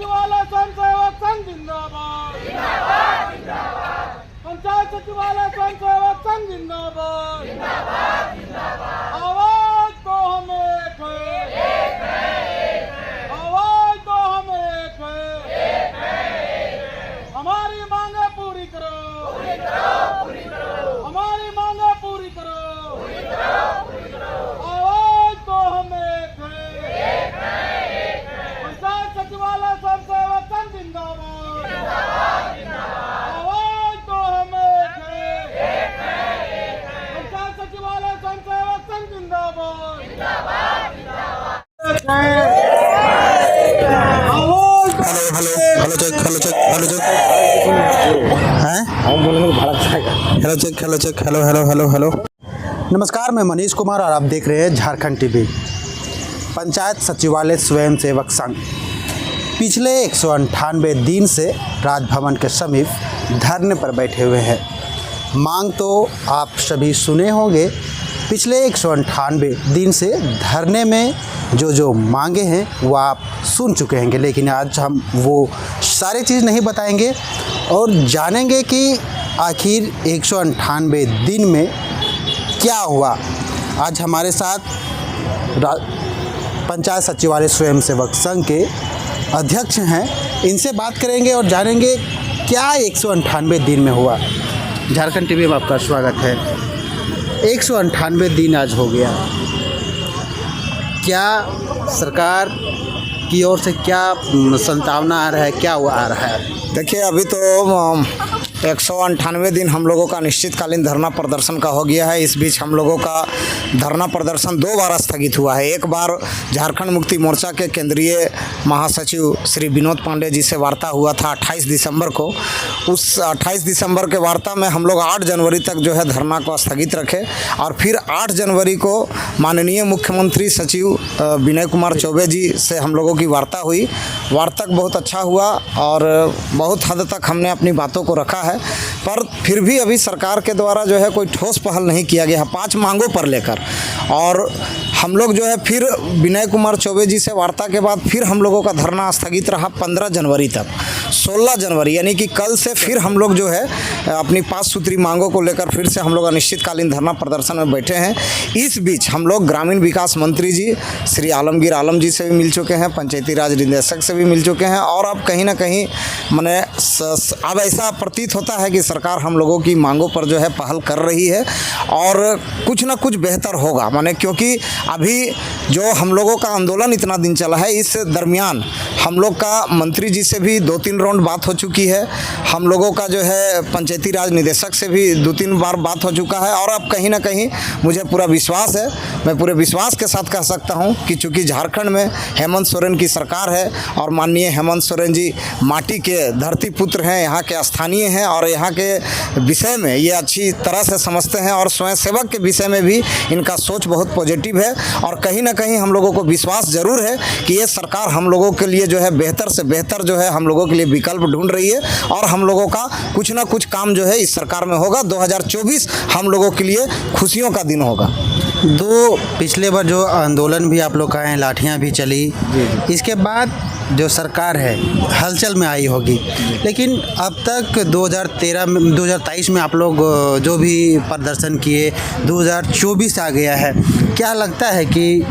सचिवालय स्वयं सेवक संघ जिंदाबाद, पंचायत सचिवालय स्वयं सेवक संघ जिंदाबाद, आवाज तो हम एक है, आवाज तो हम एक है, हमारी मांगे पूरी करो, हमारी मांगे पूरी करो, आवाज तो हम एक है, पंचायत सचिवालय स्वयं सेवक संघ जिंदाबाद, आवाज तो हम एक है, पंचायत सचिवालय स्वयं सेवक संघ जिंदाबाद, हेलो चेक हेलो। नमस्कार, मैं मनीष कुमार और आप देख रहे हैं झारखंड टीवी। पंचायत सचिवालय स्वयं सेवक संघ पिछले 198 दिन से राजभवन के समीप धरने पर बैठे हुए हैं। मांग तो आप सभी सुने होंगे, पिछले 198 दिन से धरने में जो मांगे हैं वो आप सुन चुके होंगे, लेकिन आज हम वो सारी चीज़ नहीं बताएंगे और जानेंगे कि आखिर 198 दिन में क्या हुआ। आज हमारे साथ पंचायत सचिवालय स्वयं सेवक संघ के अध्यक्ष हैं, इनसे बात करेंगे और जानेंगे क्या 198 दिन में हुआ। झारखंड टीवी में आपका स्वागत है। 198 दिन आज हो गया, क्या सरकार की ओर से क्या संभावना आ रहा है, क्या हुआ आ रहा है? देखिए, अभी तो 198 दिन हम लोगों का निश्चितकालीन धरना प्रदर्शन का हो गया है। इस बीच हम लोगों का धरना प्रदर्शन 2 बार स्थगित हुआ है। एक बार झारखंड मुक्ति मोर्चा के केंद्रीय महासचिव श्री विनोद पांडे जी से वार्ता हुआ था 28 दिसंबर को। उस 28 दिसंबर के वार्ता में हम लोग 8 जनवरी तक जो है धरना को स्थगित रखे और फिर 8 जनवरी को माननीय मुख्यमंत्री सचिव विनय कुमार चौबे जी से हम लोगों की वार्ता हुई। वार्ता बहुत अच्छा हुआ और बहुत हद तक हमने अपनी बातों को रखा है, पर फिर भी अभी सरकार के द्वारा जो है कोई ठोस पहल नहीं किया गया है 5 मांगों पर लेकर। और हम लोग जो है फिर विनय कुमार चौबे जी से वार्ता के बाद फिर हम लोगों का धरना स्थगित रहा 15 जनवरी तक। 16 जनवरी यानी कि कल से फिर हम लोग जो है अपनी 5 सूत्री मांगों को लेकर फिर से हम लोग अनिश्चितकालीन धरना प्रदर्शन में बैठे हैं। इस बीच हम लोग ग्रामीण विकास मंत्री जी श्री आलमगीर आलम जी से भी मिल चुके हैं, पंचायती राज निदेशक से भी मिल चुके हैं और अब कहीं ना कहीं मैंने अब ऐसा प्रतीत होता है कि सरकार हम लोगों की मांगों पर जो है पहल कर रही है और कुछ ना कुछ बेहतर होगा। माने क्योंकि अभी जो हम लोगों का आंदोलन इतना दिन चला है, इस दरमियान हम लोग का मंत्री जी से भी 2-3 राउंड बात हो चुकी है। हम लोगों का जो है पंचायती राज निदेशक से भी 2-3 बार बात हो चुका है और अब कहीं ना कहीं मुझे पूरा विश्वास है, मैं पूरे विश्वास के साथ कह सकता हूं कि चूँकि झारखंड में हेमंत सोरेन की सरकार है और माननीय हेमंत सोरेन जी माटी के धरती पुत्र हैं, यहाँ के स्थानीय हैं और यहाँ के विषय में ये अच्छी तरह से समझते हैं और स्वयं सेवक के विषय में भी इनका सोच बहुत पॉजिटिव है और कहीं ना कहीं हम लोगों को विश्वास ज़रूर है कि ये सरकार हम लोगों के लिए जो है बेहतर से बेहतर जो है हम लोगों के लिए विकल्प ढूंढ रही है और हम लोगों का कुछ ना कुछ काम जो है इस सरकार में होगा। 2024 हम लोगों के लिए खुशियों का दिन होगा। पिछले बार जो आंदोलन भी आप लोग का है, लाठियाँ भी चली, इसके बाद जो सरकार है हलचल में आई होगी, लेकिन अब तक 2023 में आप लोग जो भी प्रदर्शन किए, 2024 आ गया है, क्या लगता है कि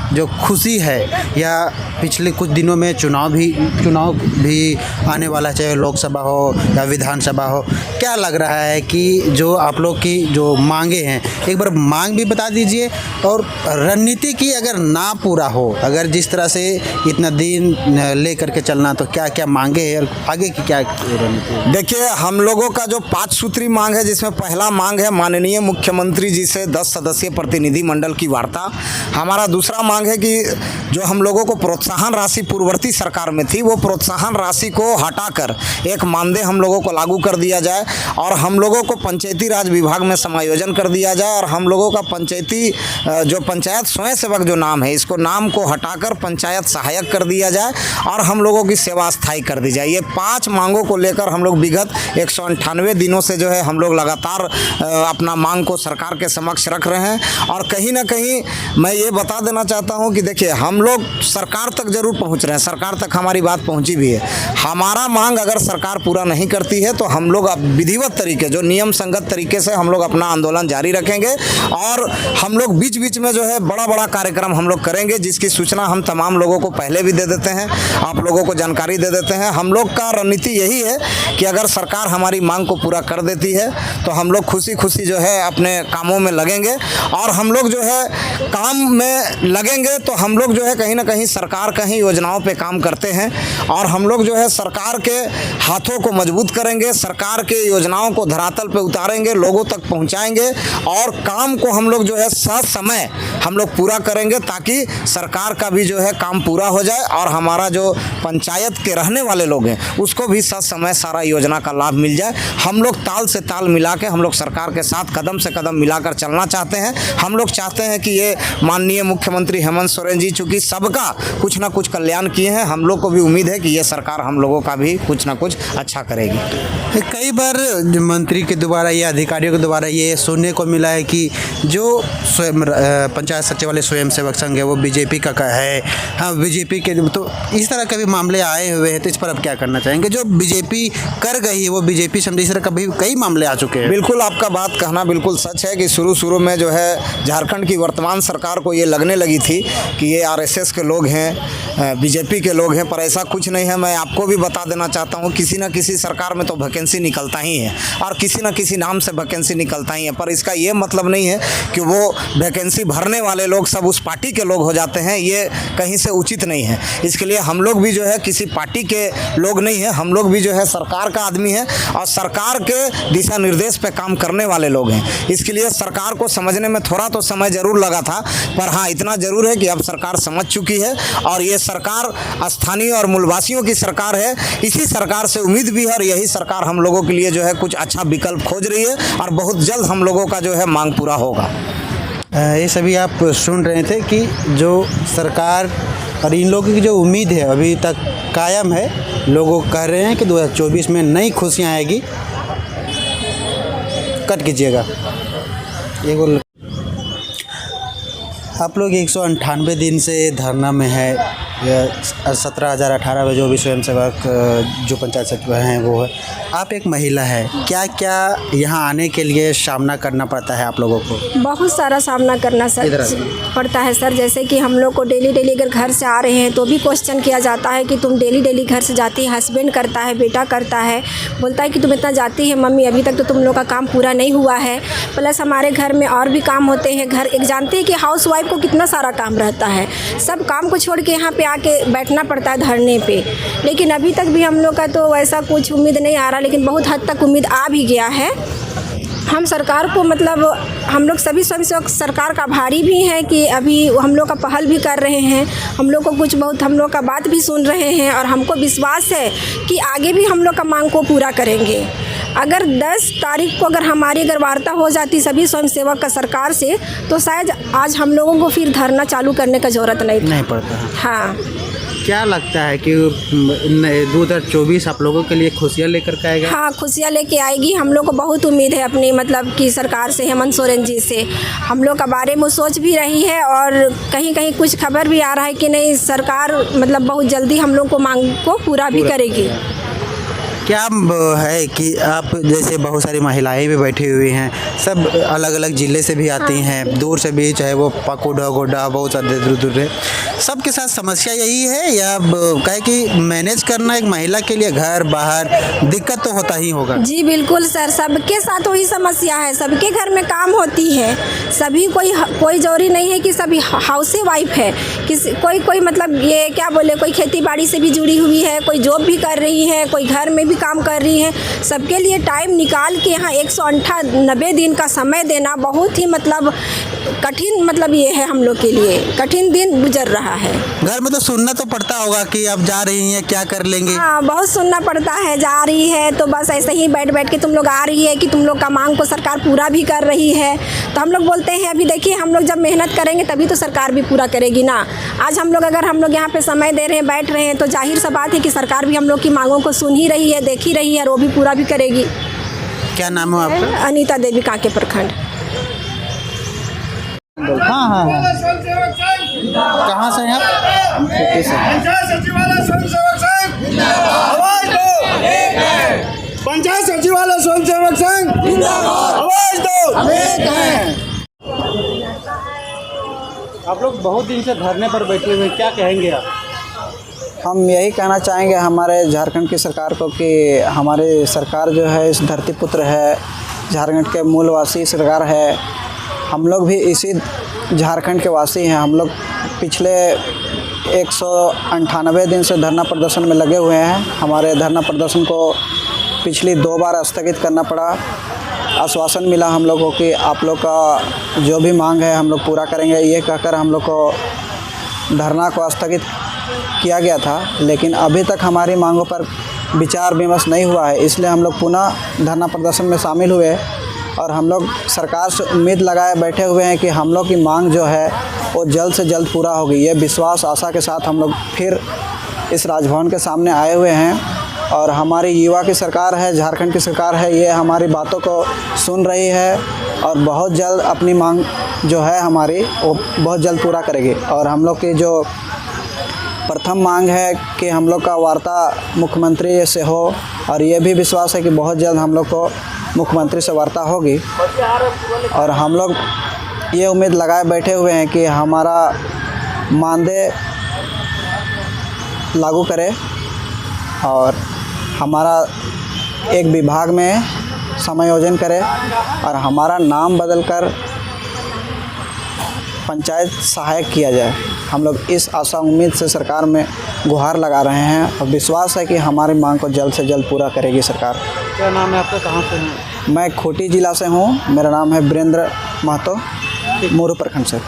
जो खुशी है या पिछले कुछ दिनों में चुनाव भी आने वाला है, चाहे लोकसभा हो या विधानसभा हो, क्या लग रहा है कि जो आप लोग की जो मांगे हैं, एक बार मांग भी बता दीजिए और रणनीति की अगर ना पूरा हो, अगर जिस तरह से इतना दिन ले करके चलना, तो क्या क्या मांगे हैं और आगे की क्या रणनीति? देखिए, हम लोगों का जो 5 सूत्री मांग है, जिसमें पहला मांग है माननीय मुख्यमंत्री जी से 10 सदस्यीय प्रतिनिधि मंडल की वार्ता। हमारा दूसरा मांग है कि जो हम लोगों को प्रोत्साहन राशि पूर्ववर्ती सरकार में थी, वो प्रोत्साहन राशि को हटाकर एक मानदेय हम लोगों को लागू कर दिया जाए और हम लोगों को पंचायती राज विभाग में समायोजन कर दिया जाए और हम लोगों का जो पंचायत स्वयं सेवक जो नाम है, इसको नाम को हटाकर पंचायत सहायक कर दिया जाए और हम लोगों की सेवा स्थायी कर दी जाए। ये 5 मांगों को लेकर हम लोग विगत 198 दिनों से जो है हम लोग लगातार अपना मांग को सरकार के समक्ष रख रहे हैं और कहीं ना कहीं मैं ये बता देना चाहता चाहता हूं कि देखिए, हम लोग सरकार तक जरूर पहुंच रहे हैं, सरकार तक हमारी बात पहुंची भी है। हमारा मांग अगर सरकार पूरा नहीं करती है तो हम लोग अब विधिवत तरीके, जो नियम संगत तरीके से हम लोग अपना आंदोलन जारी रखेंगे और हम लोग बीच बीच में जो है बड़ा बड़ा कार्यक्रम हम लोग करेंगे, जिसकी सूचना हम तमाम लोगों को पहले भी दे देते हैं, आप लोगों को जानकारी दे देते हैं। हम लोग का रणनीति यही है कि अगर सरकार हमारी मांग को पूरा कर देती है तो हम लोग खुशी खुशी जो है अपने कामों में लगेंगे, और हम लोग जो है काम में लगेंगे तो हम लोग जो है कहीं ना कहीं सरकार का ही योजनाओं पे काम करते हैं, और हम लोग जो है सरकार के हाथों को मजबूत करेंगे, सरकार के योजनाओं को धरातल पे उतारेंगे, लोगों तक पहुंचाएंगे, और काम को हम लोग जो है समय हम लोग पूरा करेंगे, ताकि सरकार का भी जो है काम पूरा हो जाए और हमारा जो पंचायत के रहने वाले लोग हैं उसको भी समय सारा योजना का लाभ मिल जाए। हम लोग ताल से ताल मिला के हम लोग सरकार के साथ कदम से कदम मिलाकर चलना चाहते हैं। हम लोग चाहते हैं कि ये माननीय मुख्यमंत्री हेमंत सोरेन जी चूँकि सबका कुछ ना कुछ कल्याण किए हैं, हम लोग को भी उम्मीद है कि ये सरकार हम लोगों का भी कुछ ना कुछ अच्छा करेगी। कई बार मंत्री के द्वारा या अधिकारियों के द्वारा ये सुनने को मिला है कि जो स्वयं पंचायत सचिवालय स्वयं सेवक संघ है वो बीजेपी का है, हाँ बीजेपी के, तो इस तरह के भी मामले आए हुए हैं, तो इस पर अब क्या करना चाहेंगे? जो बीजेपी कर गई है वो बीजेपी समझी, इस तरह कभी कई मामले आ चुके हैं। बिल्कुल, आपका बात कहना बिल्कुल सच है कि शुरू में जो है झारखंड की वर्तमान सरकार को ये लगने लगी थी कि ये आरएसएस के लोग हैं, बीजेपी के लोग हैं, पर ऐसा कुछ नहीं है। मैं आपको भी बता देना चाहता हूँ, किसी न किसी सरकार में तो वैकेंसी निकलता ही है और किसी न किसी नाम से वैकेंसी निकलता ही है, पर इसका ये मतलब नहीं है कि वो वैकेंसी भरने वाले लोग सब उस पार्टी के लोग हो जाते हैं, ये कहीं से उचित नहीं है। इसके लिए हम लोग भी जो है किसी पार्टी के लोग नहीं हैं, हम लोग भी जो है सरकार का आदमी है और सरकार के दिशा निर्देश पे काम करने वाले लोग हैं। इसके लिए सरकार को समझने में थोड़ा तो समय ज़रूर लगा था, पर हाँ इतना ज़रूर है कि अब सरकार समझ चुकी है और ये सरकार स्थानीय और मूलवासियों की सरकार है। इसी सरकार से उम्मीद भी है और यही सरकार हम लोगों के लिए जो है कुछ अच्छा विकल्प खोज रही है और बहुत जल्द हम लोगों का जो है मांग पूरा होगा। ये सभी आप सुन रहे थे कि जो सरकार और इन लोगों की जो उम्मीद है अभी तक कायम है। लोगों कह रहे हैं कि 2024 में नई खुशियाँ आएगी। कट कीजिएगा। ये बोल, आप लोग 198 दिन से धरना में है, 17,018 में जो भी स्वयंसेवक जो पंचायत सचिव हैं वो है। आप एक महिला है, क्या क्या यहाँ आने के लिए सामना करना पड़ता है आप लोगों को? बहुत सारा सामना करना पड़ता है सर। जैसे कि हम लोग को डेली अगर घर से आ रहे हैं तो भी क्वेश्चन किया जाता है कि तुम डेली घर से जाती है, हस्बैंड करता है, बेटा करता है, बोलता है कि तुम इतना जाती है मम्मी, अभी तक तो तुम लोग का काम पूरा नहीं हुआ है। प्लस हमारे घर में और भी काम होते हैं। घर एक जानते हैं कि हाउस वाइफ को कितना सारा काम रहता है, सब काम को छोड़ के यहाँ पे आके बैठना पड़ता है धरने पे। लेकिन अभी तक भी हम लोग का तो वैसा कुछ उम्मीद नहीं आ रहा, लेकिन बहुत हद तक उम्मीद आ भी गया है। हम सरकार को मतलब हम लोग सभी स्वयंसेवक सरकार का आभारी भी हैं कि अभी हम लोग का पहल भी कर रहे हैं, हम लोग को कुछ बहुत हम लोग का बात भी सुन रहे हैं और हमको विश्वास है कि आगे भी हम लोग का मांग को पूरा करेंगे। अगर 10 तारीख को अगर हमारी अगर वार्ता हो जाती सभी स्वयंसेवक का सरकार से तो शायद आज हम लोगों को फिर धरना चालू करने का ज़रूरत नहीं पड़ता। हाँ, क्या लगता है कि 2024 आप लोगों के लिए खुशियाँ लेकर के आएगा? हाँ, खुशियाँ लेके आएगी। हम लोग को बहुत उम्मीद है अपनी मतलब कि सरकार से, हेमंत सोरेन जी से। हम लोग का बारे में सोच भी रही है और कहीं कुछ खबर भी आ रहा है कि नहीं सरकार मतलब बहुत जल्दी हम लोग को मांग को पूरा भी करेगी। क्या है कि आप जैसे बहुत सारी महिलाएं भी बैठी हुई हैं, सब अलग अलग ज़िले से भी आती हैं, दूर से भी, चाहे वो पकोड़ा गोडा बहुत ज़्यादा दूर है, सबके साथ समस्या यही है या कहे कि मैनेज करना एक महिला के लिए घर बाहर दिक्कत तो होता ही होगा? जी बिल्कुल सर, सबके साथ वही समस्या है। सबके घर में काम होती है, सभी कोई जरूरी नहीं है कि सभी हाउस वाइफ है, कोई मतलब ये क्या बोले, कोई खेती बाड़ी से भी जुड़ी हुई है, कोई जॉब भी कर रही है, कोई घर में काम कर रही हैं। सबके लिए टाइम निकाल के यहाँ 198 दिन का समय देना बहुत ही मतलब कठिन, मतलब ये है हम लोग के लिए कठिन दिन गुजर रहा है। घर में तो सुनना तो पड़ता होगा कि अब जा रही हैं क्या कर लेंगे? हाँ, बहुत सुनना पड़ता है। जा रही है तो बस ऐसे ही बैठ के तुम लोग आ रही है कि तुम लोग का मांग को सरकार पूरा भी कर रही है। तो हम लोग बोलते हैं अभी देखिए, हम लोग जब मेहनत करेंगे तभी तो सरकार भी पूरा करेगी ना। आज हम लोग अगर हम लोग यहाँ पे समय दे रहे हैं, बैठ रहे हैं, तो जाहिर सा बात है कि सरकार भी हम लोग की मांगों को सुन ही रही है, देख ही रही है और वो भी पूरा भी करेगी। क्या नाम है आपका? अनीता देवी, कांके प्रखंड। हाँ। कहाँ से हैं आप? पंचायत सचिवालय स्वयंसेवक संघ आवाज दो। पंचायत सचिवालय स्वयंसेवक संघ आवाज दो। आप लोग बहुत दिन से धरने पर बैठे हुए हैं, क्या कहेंगे आप? हम यही कहना चाहेंगे हमारे झारखंड की सरकार को कि हमारी सरकार जो है इस धरती पुत्र है, झारखंड के मूलवासी सरकार है। हम लोग भी इसी झारखंड के वासी हैं। हम लोग पिछले 198 दिन से धरना प्रदर्शन में लगे हुए हैं। हमारे धरना प्रदर्शन को पिछली 2 बार स्थगित करना पड़ा। आश्वासन मिला हम लोगों को कि आप लोग का जो भी मांग है हम लोग पूरा करेंगे, ये कहकर हम लोग को धरना को स्थगित किया गया था। लेकिन अभी तक हमारी मांगों पर विचार विमर्श नहीं हुआ है, इसलिए हम लोग पुनः धरना प्रदर्शन में शामिल हुए और हम लोग सरकार से उम्मीद लगाए बैठे हुए हैं कि हम लोग की मांग जो है वो जल्द से जल्द पूरा होगी। ये विश्वास आशा के साथ हम लोग फिर इस राजभवन के सामने आए हुए हैं और हमारी युवा की सरकार है, झारखंड की सरकार है, ये हमारी बातों को सुन रही है और बहुत जल्द अपनी मांग जो है हमारी वो बहुत जल्द पूरा करेगी। और हम लोग की जो प्रथम मांग है कि हम लोग का वार्ता मुख्यमंत्री से हो और ये भी विश्वास है कि बहुत जल्द हम लोग को मुख्यमंत्री से वार्ता होगी। और हम लोग ये उम्मीद लगाए बैठे हुए हैं कि हमारा मानदेय लागू करे और हमारा एक विभाग में समायोजन करे और हमारा नाम बदलकर पंचायत सहायक किया जाए। हम लोग इस आशा उम्मीद से सरकार में गुहार लगा रहे हैं और विश्वास है कि हमारी मांग को जल्द से जल्द पूरा करेगी सरकार। क्या नाम है आपका, कहाँ से हैं? मैं खूंटी जिला से हूँ। मेरा नाम है वीरेंद्र महतो, मोरू प्रखंड से।